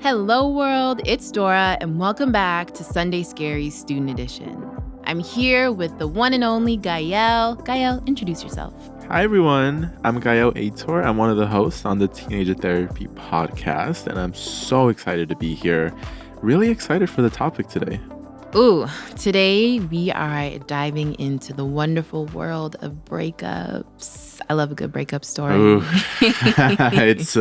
Hello world, it's Dora and welcome back to Sunday Scaries Student Edition. I'm here with the one and only Gael. Gael, introduce yourself. Hi everyone, I'm Gael Aitor. I'm one of the hosts on the Teenager Therapy podcast and I'm so excited to be here. Really excited for the topic today. Ooh, today we are diving into the wonderful world of breakups. I love a good breakup story. Ooh. It's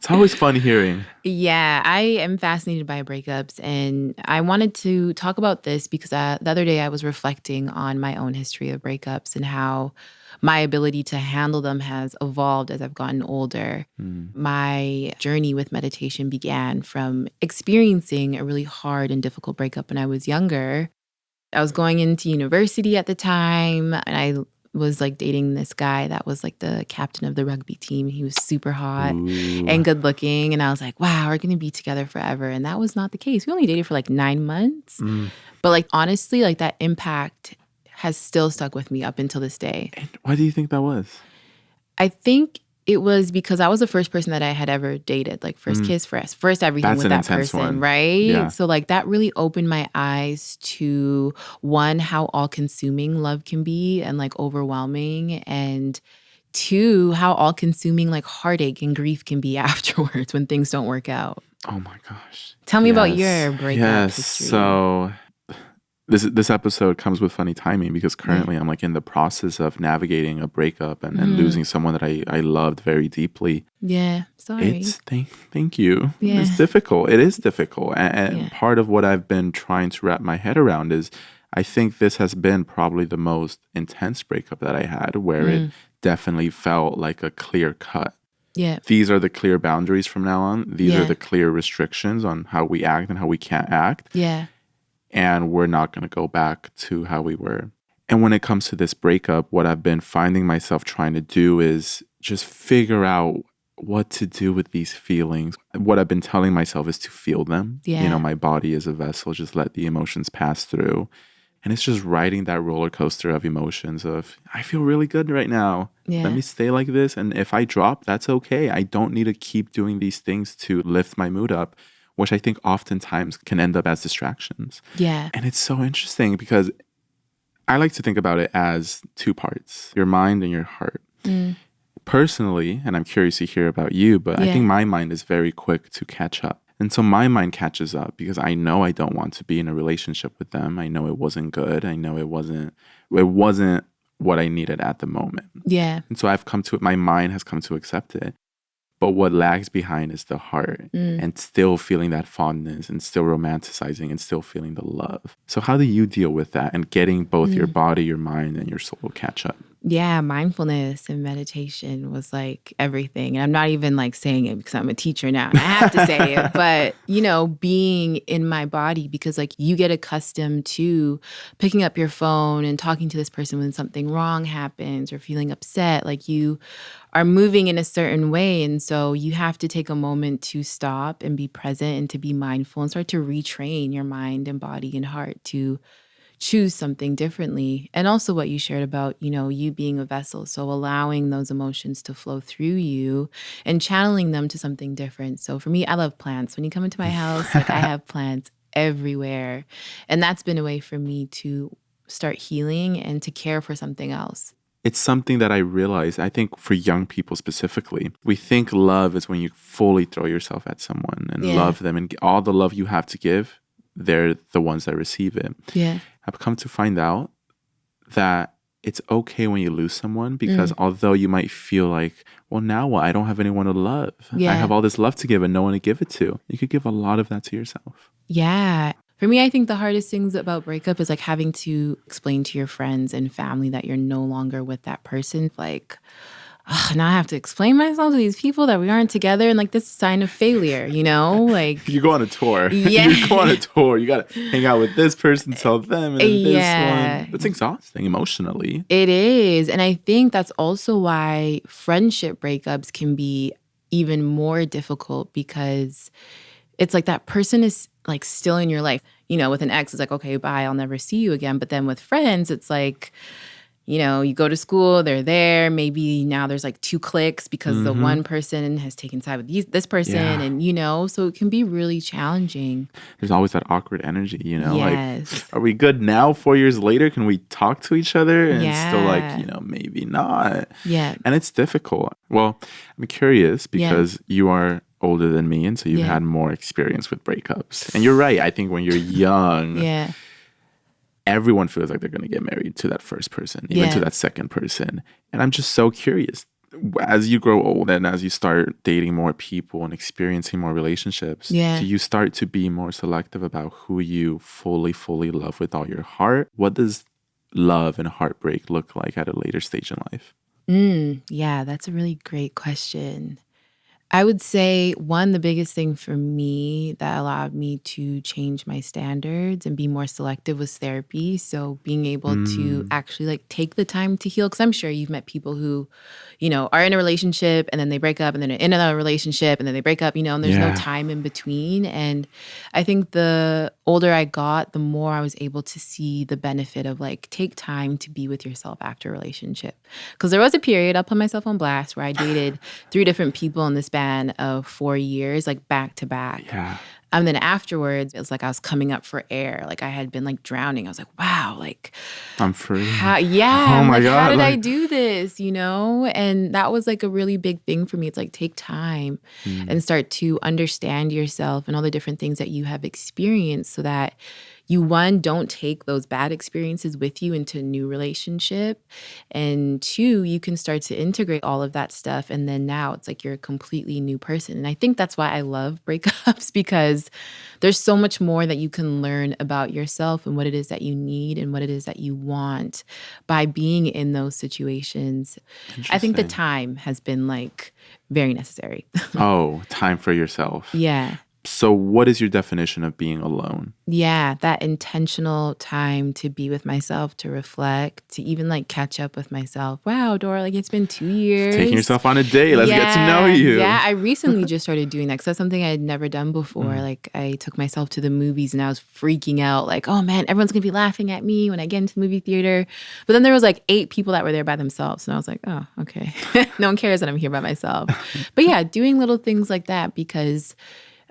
always fun hearing. Yeah, I am fascinated by breakups, and I wanted to talk about this because the other day I was reflecting on my own history of breakups and how my ability to handle them has evolved as I've gotten older. My journey with meditation began from experiencing a really hard and difficult breakup when I was younger. I was going into university at the time, and I was like dating this guy that was like the captain of the rugby team. He was super hot and good looking. And I was like, wow, we're going to be together forever. And that was not the case. We only dated for like 9 months. But like, honestly, like that impact has still stuck with me up until this day. And why do you think that was? I think it was because I was the first person that I had ever dated, like first kiss, first everything. That's with an that intense person, one. right? Yeah. So like that really opened my eyes to one, how all-consuming love can be and like overwhelming, and two, how all-consuming like heartache and grief can be afterwards when things don't work out. Oh my gosh. Tell me about your breakup history. So this episode comes with funny timing because currently I'm like in the process of navigating a breakup and losing someone that I loved very deeply. Yeah, sorry. Thank you. Yeah. It's difficult. It is difficult. And part of what I've been trying to wrap my head around is I think this has been probably the most intense breakup that I had, where it definitely felt like a clear cut. Yeah. These are the clear boundaries from now on. These are the clear restrictions on how we act and how we can't act. Yeah. And we're not going to go back to how we were. And when it comes to this breakup, what I've been finding myself trying to do is just figure out what to do with these feelings. What I've been telling myself is to feel them. Yeah. You know, my body is a vessel, just let the emotions pass through. And it's just riding that roller coaster of emotions of, I feel really good right now. Yeah. Let me stay like this. And if I drop, that's okay. I don't need to keep doing these things to lift my mood up, which I think oftentimes can end up as distractions. Yeah. And it's so interesting because I like to think about it as two parts, your mind and your heart. Personally, and I'm curious to hear about you, but I think my mind is very quick to catch up. And so my mind catches up because I know I don't want to be in a relationship with them. I know it wasn't good. I know it wasn't what I needed at the moment. Yeah. And so my mind has come to accept it. But what lags behind is the heart and still feeling that fondness and still romanticizing and still feeling the love. So how do you deal with that and getting both your body, your mind, and your soul catch up? Yeah, mindfulness and meditation was like everything. And I'm not even like saying it because I'm a teacher now and I have to say it, but you know, being in my body, because like you get accustomed to picking up your phone and talking to this person when something wrong happens or feeling upset, like you are moving in a certain way. And so you have to take a moment to stop and be present and to be mindful and start to retrain your mind and body and heart to choose something differently. And also what you shared about, you know, you being a vessel. So allowing those emotions to flow through you and channeling them to something different. So for me, I love plants. When you come into my house, like I have plants everywhere. And that's been a way for me to start healing and to care for something else. It's something that I realize, I think for young people specifically, we think love is when you fully throw yourself at someone and love them and all the love you have to give, they're the ones that receive it. Yeah. I've come to find out that it's okay when you lose someone because although you might feel like, well, now what? I don't have anyone to love. Yeah. I have all this love to give and no one to give it to. You could give a lot of that to yourself. Yeah. For me, I think the hardest things about breakup is like having to explain to your friends and family that you're no longer with that person. Like, now I have to explain myself to these people that we aren't together, and like this is a sign of failure, you know? Like you go on a tour. Yeah. You go on a tour. You got to hang out with this person, tell them, and then this one. It's exhausting emotionally. It is. And I think that's also why friendship breakups can be even more difficult because it's like that person is like still in your life. You know, with an ex, it's like, okay, bye, I'll never see you again. But then with friends, it's like, you know, you go to school, they're there. Maybe now there's like 2 cliques because the one person has taken side with this person. Yeah. And, you know, so it can be really challenging. There's always that awkward energy, you know? Yes. Like, are we good now, 4 years later? Can we talk to each other? And it's still like, Yeah. you know, maybe not. Yeah. And it's difficult. Well, I'm curious because you are older than me, and so you've had more experience with breakups. And you're right. I think when you're young, everyone feels like they're going to get married to that first person, even to that second person. And I'm just so curious. As you grow old and as you start dating more people and experiencing more relationships, do you start to be more selective about who you fully love with all your heart? What does love and heartbreak look like at a later stage in life? Yeah, that's a really great question. I would say, one, the biggest thing for me that allowed me to change my standards and be more selective was therapy. So being able to actually like take the time to heal. Because I'm sure you've met people who, you know, are in a relationship and then they break up and then in another relationship and then they break up, you know, and there's no time in between. And I think the older I got, the more I was able to see the benefit of like take time to be with yourself after a relationship. Because there was a period, I'll put myself on blast, where I dated 3 different people in the span of 4 years, like back to back. Yeah. And then afterwards, it was like I was coming up for air. Like I had been like drowning. I was like, wow, like I'm free. how, Oh my God. how did I do this? You know? And that was like a really big thing for me. It's like take time and start to understand yourself and all the different things that you have experienced so that you, one, don't take those bad experiences with you into a new relationship. And 2, you can start to integrate all of that stuff. And then now it's like you're a completely new person. And I think that's why I love breakups, because there's so much more that you can learn about yourself and what it is that you need and what it is that you want by being in those situations. I think the time has been like very necessary. Oh, time for yourself. Yeah. So what is your definition of being alone? Yeah, that intentional time to be with myself, to reflect, to even like catch up with myself. Wow, Dora, like it's been 2 years. Taking yourself on a date. Let's get to know you. Yeah, I recently just started doing that because that's something I had never done before. Like I took myself to the movies and I was freaking out like, oh man, everyone's going to be laughing at me when I get into the movie theater. But then there was like 8 people that were there by themselves. And I was like, oh, okay. No one cares that I'm here by myself. But yeah, doing little things like that because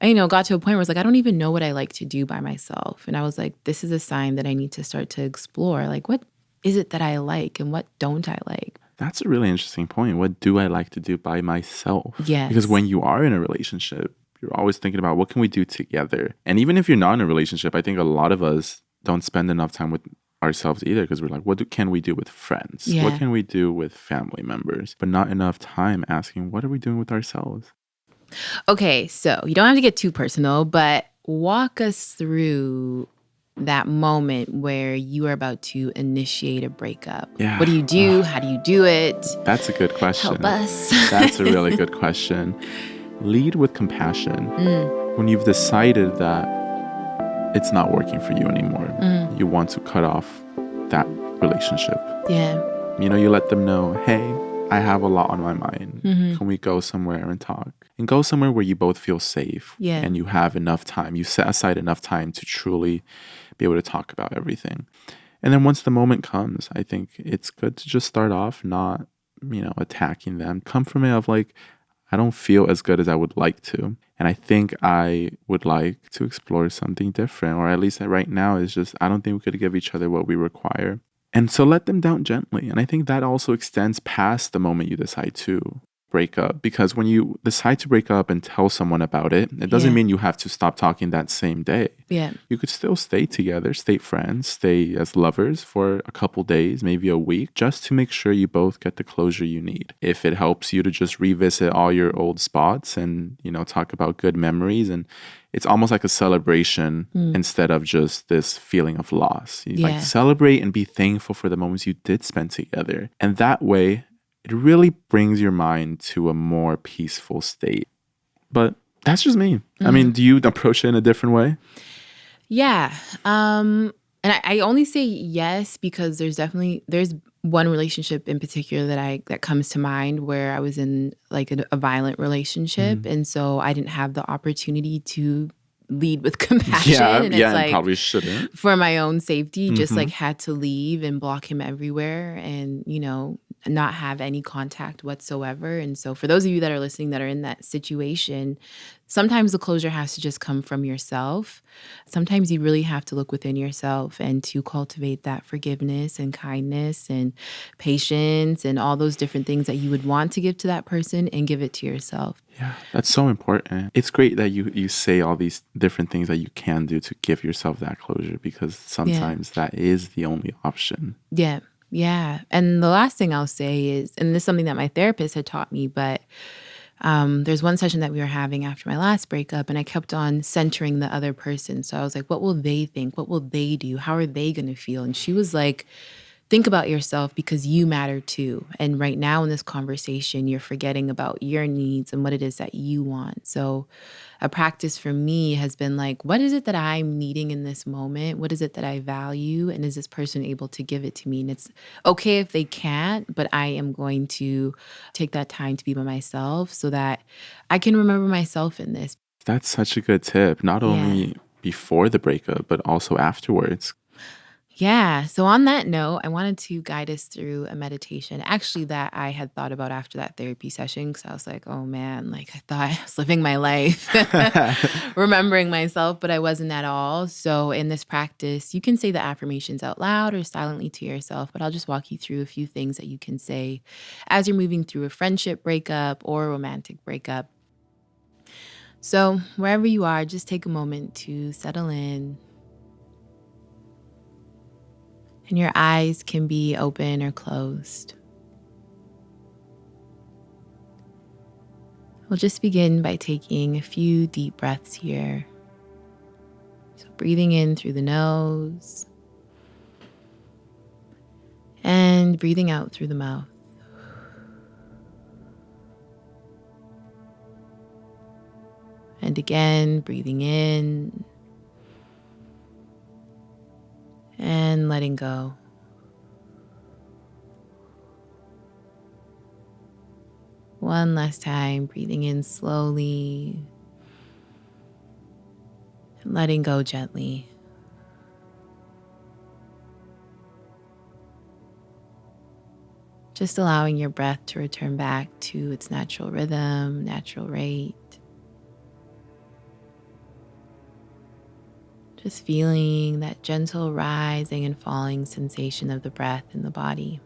I, you know, got to a point where it's like, I don't even know what I like to do by myself. And I was like, this is a sign that I need to start to explore. Like, what is it that I like and what don't I like? That's a really interesting point. What do I like to do by myself? Yes. Because when you are in a relationship, you're always thinking about what can we do together? And even if you're not in a relationship, I think a lot of us don't spend enough time with ourselves either because we're like, can we do with friends? Yeah. What can we do with family members? But not enough time asking, what are we doing with ourselves? Okay, so you don't have to get too personal, but walk us through that moment where you are about to initiate a breakup. Yeah. What do you do? How do you do it? That's a good question. Help us. That's a really good question. Lead with compassion. When you've decided that it's not working for you anymore, you want to cut off that relationship. Yeah. You know, you let them know, hey, I have a lot on my mind. Can we go somewhere and talk? And go somewhere where you both feel safe. Yeah. And you have enough time. You set aside enough time to truly be able to talk about everything. And then once the moment comes, I think it's good to just start off not, you know, attacking them. Come from it of like, I don't feel as good as I would like to. And I think I would like to explore something different. Or at least right now is just, I don't think we could give each other what we require. And so let them down gently. And I think that also extends past the moment you decide to break up. Because when you decide to break up and tell someone about it, it doesn't mean you have to stop talking that same day. Yeah. You could still stay together, stay friends, stay as lovers for a couple days, maybe a week, just to make sure you both get the closure you need. If it helps you to just revisit all your old spots and, you know, talk about good memories, and it's almost like a celebration instead of just this feeling of loss. You like celebrate and be thankful for the moments you did spend together. And that way, it really brings your mind to a more peaceful state. But that's just me. I mean, do you approach it in a different way? Yeah. And I only say yes because there's one relationship in particular that comes to mind where I was in like a violent relationship. And so I didn't have the opportunity to lead with compassion. Yeah, and yeah, it's and like probably shouldn't. for my own safety, just like had to leave and block him everywhere and, not have any contact whatsoever. And so for those of you that are listening that are in that situation, sometimes the closure has to just come from yourself. Sometimes you really have to look within yourself and to cultivate that forgiveness and kindness and patience and all those different things that you would want to give to that person and give it to yourself. Yeah, that's so important. It's great that you say all these different things that you can do to give yourself that closure, because sometimes that is the only option. Yeah. Yeah. And the last thing I'll say is, and this is something that my therapist had taught me, but there's one session that we were having after my last breakup, and I kept on centering the other person. So I was like, what will they think? What will they do? How are they going to feel? And she was like, think about yourself because you matter too. And right now in this conversation, you're forgetting about your needs and what it is that you want. So a practice for me has been like, what is it that I'm needing in this moment? What is it that I value? And is this person able to give it to me? And it's okay if they can't, but I am going to take that time to be by myself so that I can remember myself in this. That's such a good tip, not only before the breakup, but also afterwards. Yeah. So on that note, I wanted to guide us through a meditation, actually, that I had thought about after that therapy session. Because I was like, oh man, like I thought I was living my life, remembering myself, but I wasn't at all. So in this practice, you can say the affirmations out loud or silently to yourself, but I'll just walk you through a few things that you can say as you're moving through a friendship breakup or a romantic breakup. So wherever you are, just take a moment to settle in. And your eyes can be open or closed. We'll just begin by taking a few deep breaths here. So breathing in through the nose and breathing out through the mouth. And again, breathing in and letting go. One last time, breathing in slowly and letting go gently. Just allowing your breath to return back to its natural rhythm, natural rate. Just feeling that gentle rising and falling sensation of the breath in the body.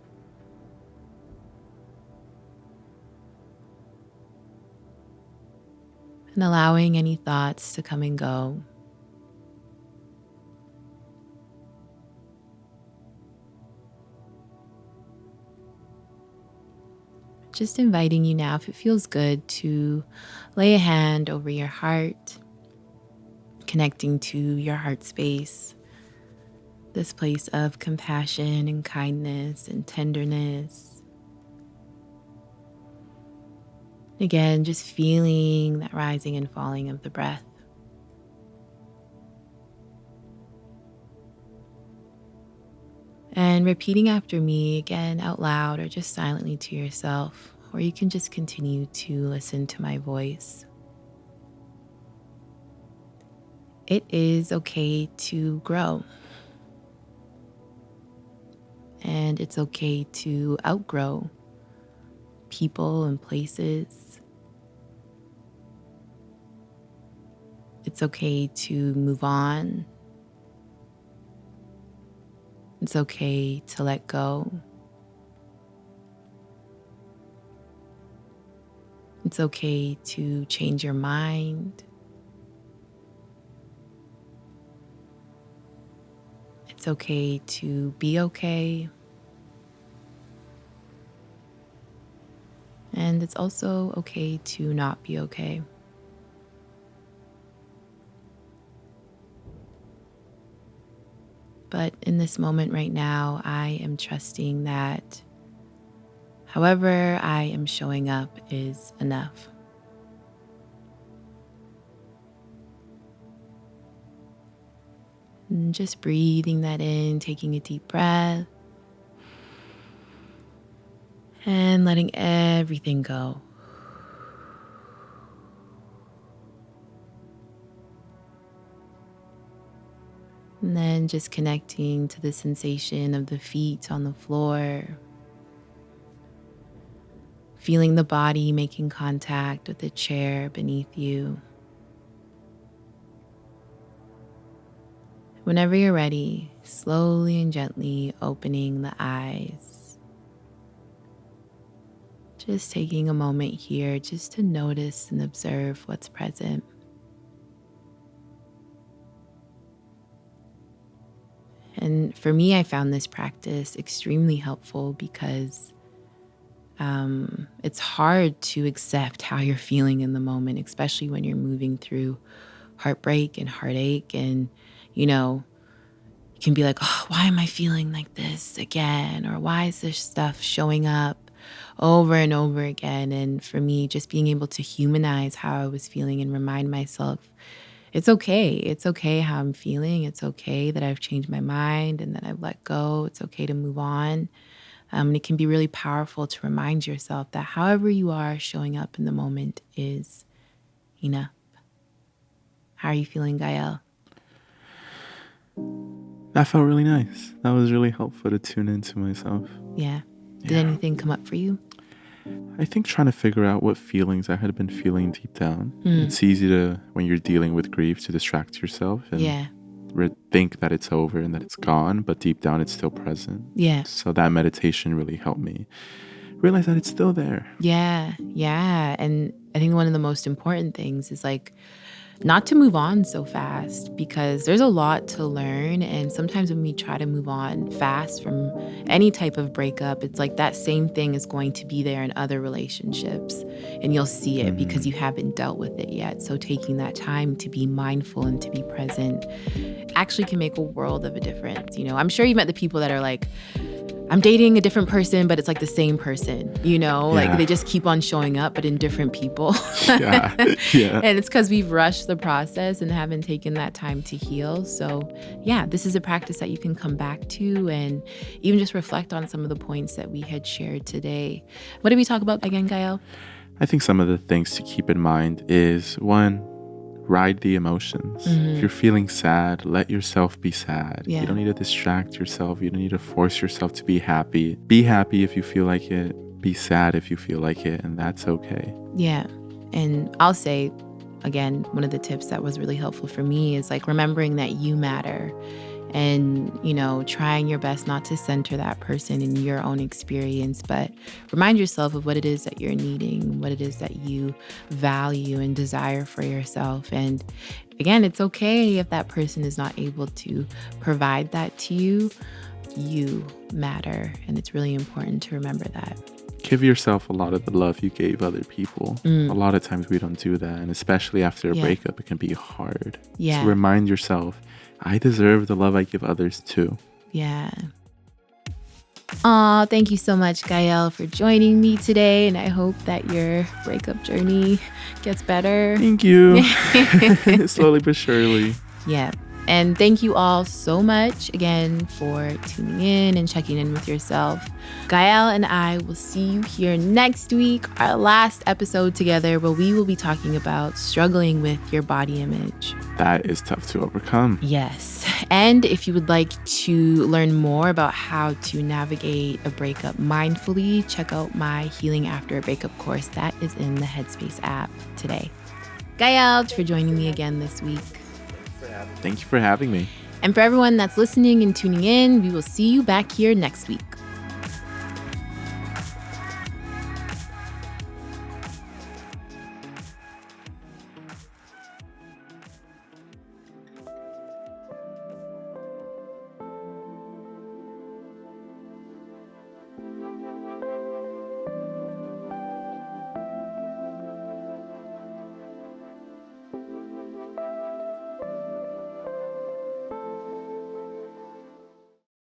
And allowing any thoughts to come and go. Just inviting you now, if it feels good, to lay a hand over your heart, connecting to your heart space, this place of compassion and kindness and tenderness. Again, just feeling that rising and falling of the breath. And repeating after me again out loud or just silently to yourself, or you can just continue to listen to my voice. It is okay to grow. And it's okay to outgrow people and places. It's okay to move on. It's okay to let go. It's okay to change your mind. It's okay to be okay. And it's also okay to not be okay. But in this moment right now, I am trusting that however I am showing up is enough. And just breathing that in, taking a deep breath, and letting everything go. And then just connecting to the sensation of the feet on the floor. Feeling the body making contact with the chair beneath you. Whenever you're ready, slowly and gently opening the eyes. Just taking a moment here just to notice and observe what's present. And for me, I found this practice extremely helpful because it's hard to accept how you're feeling in the moment, especially when you're moving through heartbreak and heartache. And, you can be like, oh, why am I feeling like this again? Or why is this stuff showing up over and over again? And for me, just being able to humanize how I was feeling and remind myself, it's okay. It's okay how I'm feeling. It's okay that I've changed my mind and that I've let go. It's okay to move on. And it can be really powerful to remind yourself that however you are showing up in the moment is enough. How are you feeling, Gael? That felt really nice. That was really helpful to tune into myself. Yeah. Did anything come up for you? I think trying to figure out what feelings I had been feeling deep down. It's easy to, when you're dealing with grief, to distract yourself and think that it's over and that it's gone, but deep down it's still present. Yeah. So that meditation really helped me realize that it's still there. Yeah. And I think one of the most important things is not to move on so fast, because there's a lot to learn. And sometimes when we try to move on fast from any type of breakup, it's like that same thing is going to be there in other relationships and you'll see it because you haven't dealt with it yet. So taking that time to be mindful and to be present actually can make a world of a difference. I'm sure you've met the people that are like, I'm dating a different person, but it's like the same person, like they just keep on showing up, but in different people. Yeah. And it's because we've rushed the process and haven't taken that time to heal. So this is a practice that you can come back to and even just reflect on some of the points that we had shared today. What did we talk about again, Gael? I think some of the things to keep in mind is, one, ride the emotions. If you're feeling sad, let yourself be sad. You don't need to distract yourself. You don't need to force yourself to be happy. Be happy if you feel like it. Be sad if you feel like it, and that's okay. Yeah. And I'll say, again, one of the tips that was really helpful for me is remembering that you matter and, trying your best not to center that person in your own experience, but remind yourself of what it is that you're needing, what it is that you value and desire for yourself. And again, it's okay if that person is not able to provide that to you. You matter, and it's really important to remember that. Give yourself a lot of the love you gave other people. A lot of times we don't do that, and especially after a breakup, it can be hard. So remind yourself, I deserve the love I give others too. Yeah. Aw, thank you so much, Gael, for joining me today, and I hope that your breakup journey gets better. Thank you. Slowly but surely. Yeah. And thank you all so much again for tuning in and checking in with yourself. Gael and I will see you here next week, our last episode together, where we will be talking about struggling with your body image. That is tough to overcome. Yes. And if you would like to learn more about how to navigate a breakup mindfully, check out my Healing After a Breakup course that is in the Headspace app today. Gael, for joining me again this week. Thank you for having me. And for everyone that's listening and tuning in, we will see you back here next week.